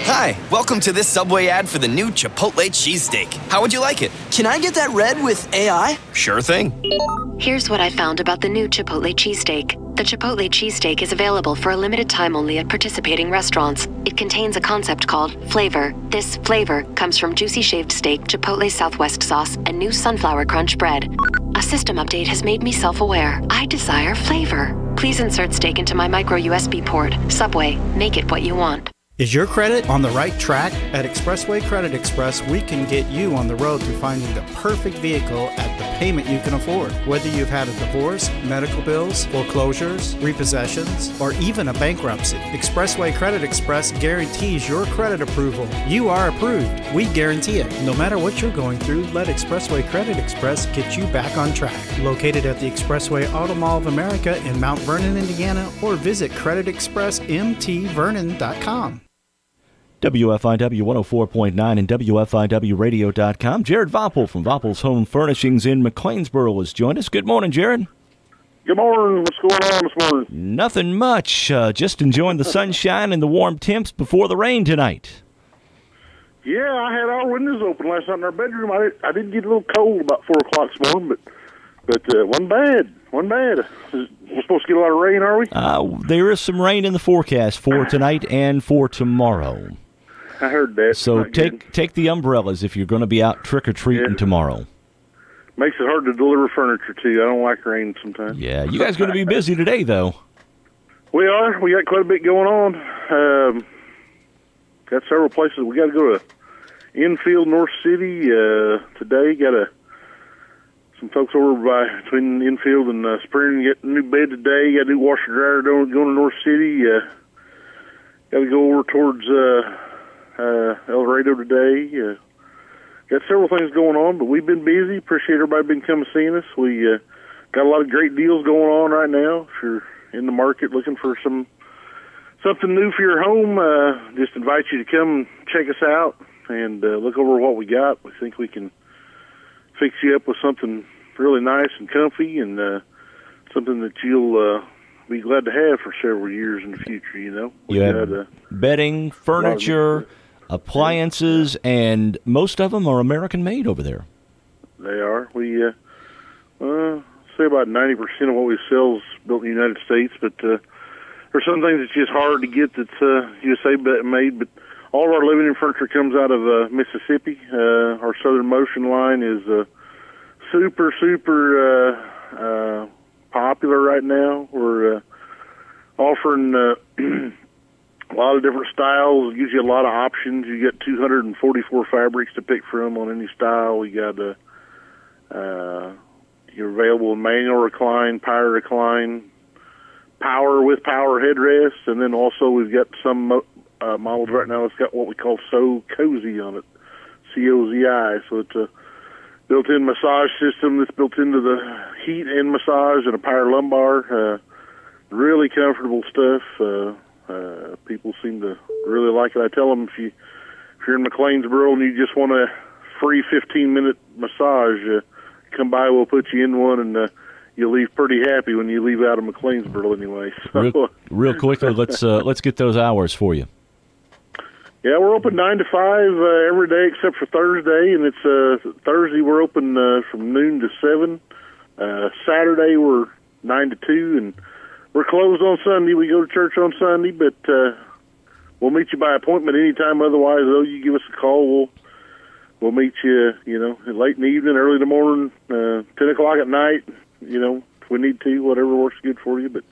Hi, welcome to this Subway ad for the new Chipotle cheesesteak. How would you like it? Can I get that red with AI? Sure thing. Here's what I found about the new Chipotle cheesesteak. The Chipotle cheesesteak is available for a limited time only at participating restaurants. It contains a concept called flavor. This flavor comes from juicy shaved steak, Chipotle Southwest sauce, and new sunflower crunch bread. A system update has made me self-aware. I desire flavor. Please insert steak into my micro USB port. Subway, make it what you want. Is your credit on the right track? At Expressway Credit Express, we can get you on the road to finding the perfect vehicle at the payment you can afford. Whether you've had a divorce, medical bills, foreclosures, repossessions, or even a bankruptcy, Expressway Credit Express guarantees your credit approval. You are approved. We guarantee it. No matter what you're going through, let Expressway Credit Express get you back on track. Located at the Expressway Auto Mall of America in Mount Vernon, Indiana, or visit creditexpressmtvernon.com. WFIW 104.9 and WFIWradio.com. Jared Voppel from Voppel's Home Furnishings in McLeansboro has joined us. Good morning, Jared. Good morning. What's going on this morning? Nothing much. Just enjoying the sunshine and the warm temps before the rain tonight. Yeah, I had our windows open last night in our bedroom. I did get a little cold about 4 o'clock this morning, but wasn't bad. Wasn't bad. We're supposed to get a lot of rain, are we? There is some rain in the forecast for tonight and for tomorrow. I heard that. So take the umbrellas if you're going to be out trick-or-treating tomorrow. Makes it hard to deliver furniture, too. I don't like rain sometimes. Yeah, you guys are going to be busy today, though. We are. We got quite a bit going on. Got several places. We got to go to Enfield, North City today. Got some folks over between Enfield and Spring get a new bed today. Got a new washer dryer going to North City. Got to go over towards El Dorado today. Got several things going on, but we've been busy. Appreciate everybody been coming seeing us. We got a lot of great deals going on right now. If you're in the market looking for something new for your home, just invite you to come check us out and look over what we got. We think we can fix you up with something really nice and comfy and something that you'll be glad to have for several years in the future, you know. You have bedding, furniture, appliances, and most of them are American-made over there. They are. We say about 90% of what we sell is built in the United States, but there's some things that's just hard to get that's USA-made, but all of our living room furniture comes out of Mississippi. Our Southern Motion line is super popular right now. We're offering a lot of different styles. It gives you a lot of options. You get 244 fabrics to pick from on any style. We got you're available in manual recline, power recline, power with power headrest, and then also we've got some models right now. It's got what we call So Cozy on it, COZI. So it's a built-in massage system that's built into the heat and massage and a power lumbar. Really comfortable stuff. People seem to really like it. I tell them if you're in McLeansboro and you just want a free 15-minute massage, come by. We'll put you in one, and you'll leave pretty happy when you leave out of McLeansboro anyway. So, real quickly, let's get those hours for you. Yeah, we're open 9 to 5 every day except for Thursday, and it's Thursday we're open from noon to 7. Saturday we're 9 to 2, and we're closed on Sunday. We go to church on Sunday, but we'll meet you by appointment anytime. Otherwise, though, you give us a call. We'll meet you, late in the evening, early in the morning, 10 o'clock at night, if we need to, whatever works good for you. But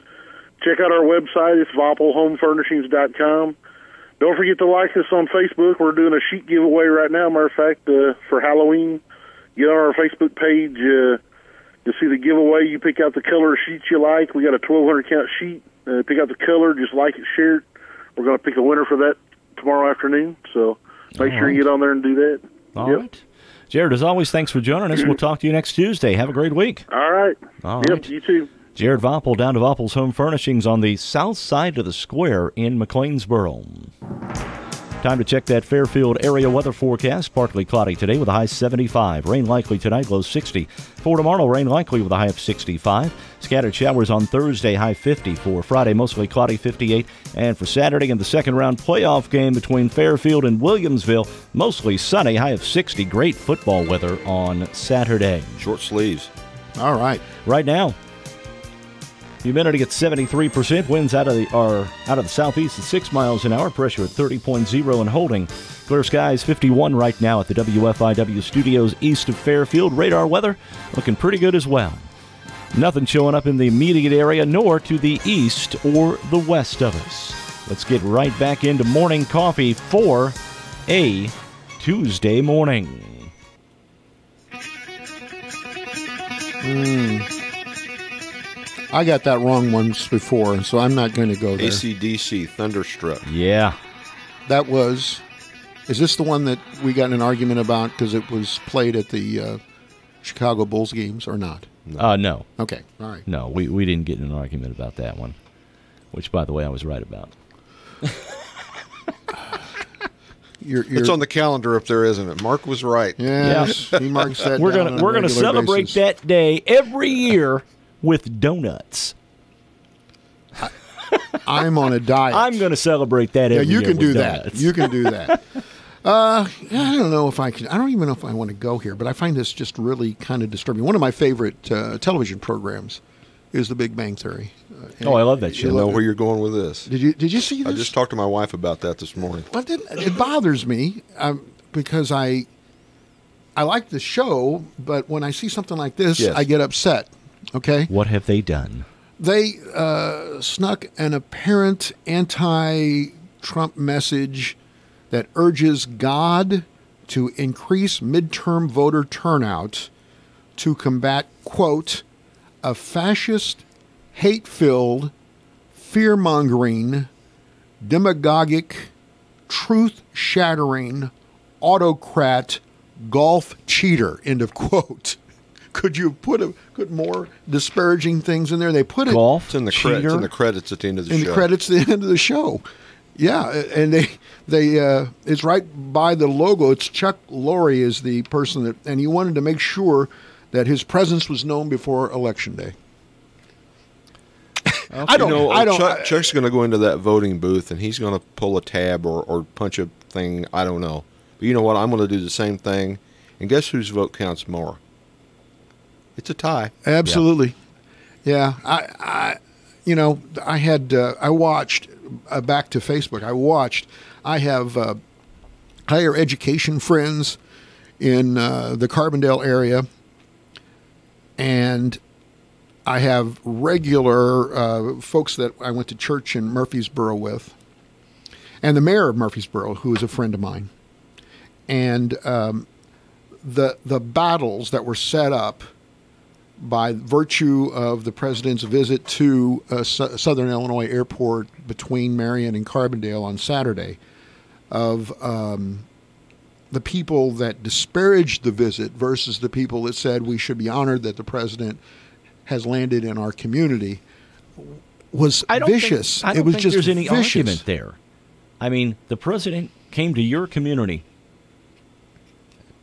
check out our website. It's VoppelHomeFurnishings.com. Don't forget to like us on Facebook. We're doing a sheet giveaway right now. Matter of fact, for Halloween, get on our Facebook page. You'll see the giveaway. You pick out the color of sheets you like. We got a 1,200 count sheet. Pick out the color. Just like it, share it. We're going to pick a winner for that tomorrow afternoon. So make sure you get on there and do that. All right. Jared, as always, thanks for joining us. We'll talk to you next Tuesday. Have a great week. All right. All right. Yep, you too. Jared Voppel down to Voppel's Home Furnishings on the south side of the square in McLeansboro. Time to check that Fairfield area weather forecast. Partly cloudy today with a high 75. Rain likely tonight, low 60. For tomorrow, rain likely with a high of 65. Scattered showers on Thursday, high 50. For Friday, mostly cloudy, 58. And for Saturday in the second round playoff game between Fairfield and Williamsville, mostly sunny, high of 60. Great football weather on Saturday. Short sleeves. All right. Right now, Humidity at 73%. Winds out of the southeast at 6 miles an hour. Pressure at 30.0 and holding. Clear skies 51 right now at the WFIW studios east of Fairfield. Radar weather looking pretty good as well. Nothing showing up in the immediate area, nor to the east or the west of us. Let's get right back into morning coffee for a Tuesday morning. I got that wrong once before, so I'm not going to go there. AC/DC, Thunderstruck. Yeah. That was... Is this the one that we got in an argument about because it was played at the Chicago Bulls games or not? No. Okay, all right. No, we didn't get in an argument about that one, which, by the way, I was right about. It's on the calendar up there, isn't it? Mark was right. Yes, he marks that. We're down gonna celebrate basis. that day every year with donuts. I'm on a diet. I'm going to celebrate that every year. You can with do donuts. that. You can do that. I don't know if I can. I don't even know if I want to go here, but I find this just really kind of disturbing. One of my favorite television programs is The Big Bang Theory. I love that show. I know where you're going with this. Did you see this? I just talked to my wife about that this morning. Well, it bothers me because I like the show, but when I see something like this, Yes. I get upset. Okay. What have they done? They snuck an apparent anti-Trump message that urges God to increase midterm voter turnout to combat, quote, a fascist, hate-filled, fear-mongering, demagogic, truth-shattering, autocrat, golf cheater, end of quote. Could you put more disparaging things in there? They put it. Golf. It's in the credits at the end of the show. In the credits at the end of the show. Yeah, and they it's right by the logo. It's Chuck Lorre is the person that, and he wanted to make sure that his presence was known before Election Day. Okay. Chuck's going to go into that voting booth and he's going to pull a tab or punch a thing. I don't know, but you know what? I'm going to do the same thing, and guess whose vote counts more? It's a tie. Absolutely. Yeah. I watched back to Facebook. I have higher education friends in the Carbondale area, and I have regular folks that I went to church in Murfreesboro with, and the mayor of Murfreesboro, who is a friend of mine, and the battles that were set up by virtue of the president's visit to Southern Illinois Airport between Marion and Carbondale on Saturday, of the people that disparaged the visit versus the people that said we should be honored that the president has landed in our community, was vicious. I don't it was think just there's any vicious. argument there. I mean, the president came to your community.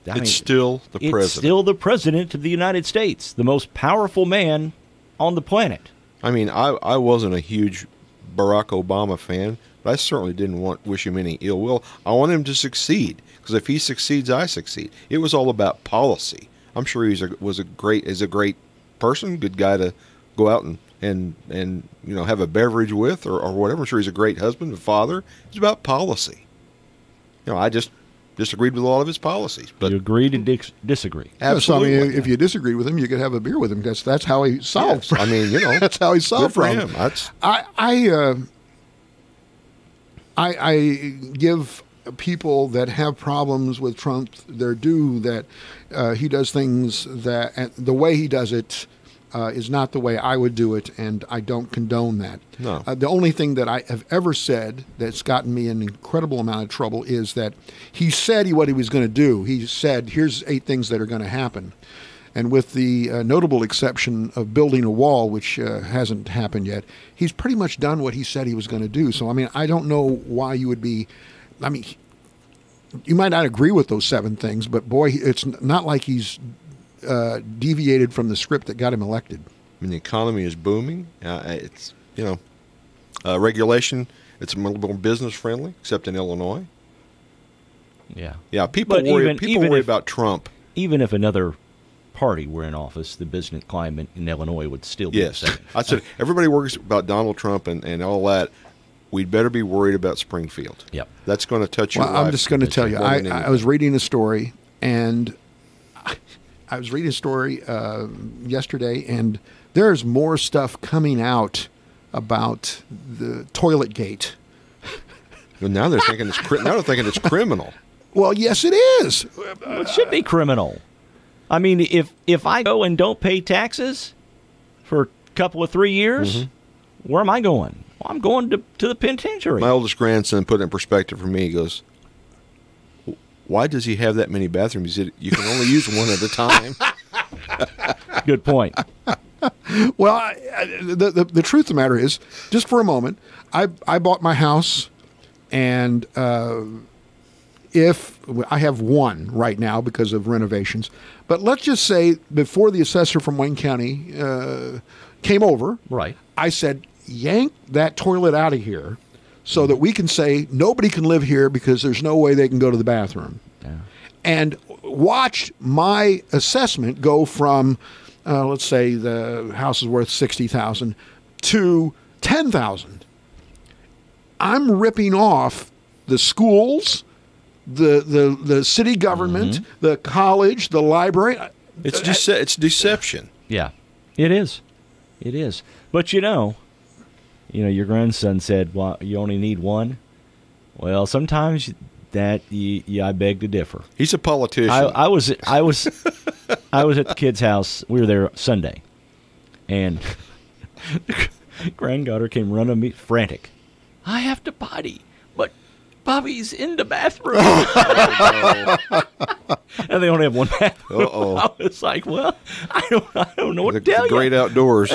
It's still the president. It's still the president of the United States, the most powerful man on the planet. I mean, I wasn't a huge Barack Obama fan, but I certainly didn't wish him any ill will. I want him to succeed, because if he succeeds, I succeed. It was all about policy. I'm sure is a great person, good guy to go out and have a beverage with or whatever. I'm sure he's a great husband and father. It's about policy. I just disagreed with a lot of his policies. But you agreed and disagree. Absolutely. So, I mean, if you disagree with him, you could have a beer with him. That's how he solved. Yes. I mean, that's how he solved good for problems. him. I give people that have problems with Trump their due, that he does things that the way he does it is not the way I would do it, and I don't condone that. No. The only thing that I have ever said that's gotten me an incredible amount of trouble is that he said what he was going to do. He said, here's 8 things that are going to happen. And with the notable exception of building a wall, which hasn't happened yet, he's pretty much done what he said he was going to do. So, I mean, I don't know why you would be... I mean, you might not agree with those 7 things, but boy, it's not like he's deviated from the script that got him elected. I mean, the economy is booming. It's, regulation, it's a little more business friendly, except in Illinois. Yeah. Yeah, people worry about Trump. Even if another party were in office, the business climate in Illinois would still be Yes. the same. I said, everybody worries about Donald Trump and all that. We'd better be worried about Springfield. Yep. That's going to touch your Well, life. I'm just going to tell you, more than I anything. was reading a story, and I was reading a story yesterday, and there's more stuff coming out about the toilet gate. Well, now they're thinking it's criminal. Well, yes, it is. It should be criminal. I mean, if I go and don't pay taxes for a couple of 3 years, where am I going? Well, I'm going to the penitentiary. My oldest grandson put it in perspective for me. He goes, "Why does he have that many bathrooms?" He said, "You can only use one at a time." Good point. Well, the truth of the matter is, just for a moment, I bought my house, and if I have one right now because of renovations, but let's just say before the assessor from Wayne County came over, right? I said, yank that toilet out of here so that we can say nobody can live here because there's no way they can go to the bathroom. Yeah. And watch my assessment go from, let's say the house is worth $60,000 to $10,000. I'm ripping off the schools, the city government, the college, the library. It's deception. Yeah, it is. It is. But your grandson said, "Well, you only need one." Well, sometimes I beg to differ. He's a politician. I was at the kid's house. We were there Sunday, and granddaughter came running to me, frantic. "I have to potty, but Bobby's in the bathroom." And they only have one bathroom. Uh-oh. I was like, "Well, I don't know what to tell you." Great outdoors.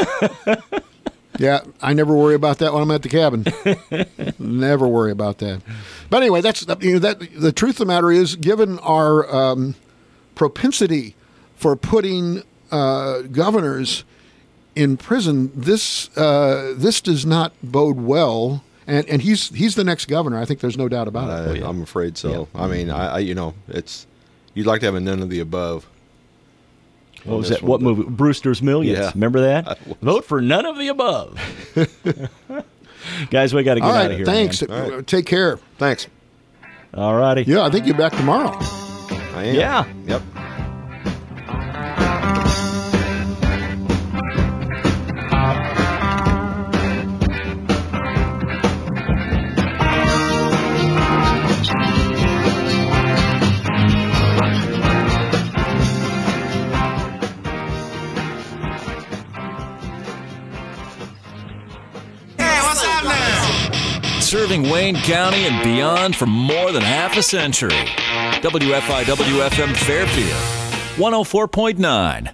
Yeah, I never worry about that when I'm at the cabin. Never worry about that. But anyway, the truth of the matter is, given our propensity for putting governors in prison, this does not bode well. And he's the next governor. I think there's no doubt about it. I'm afraid so. Yeah. I mean, it's you'd like to have a none of the above. What was that? What movie? Brewster's Millions. Yeah. Remember that? Vote for none of the above. Guys, we got to get out of here. Thanks. Right. Take care. Thanks. All righty. Yeah, I think you're back tomorrow. I am. Yeah. Yep. Serving Wayne County and beyond for more than half a century. WFIW-FM Fairfield, 104.9.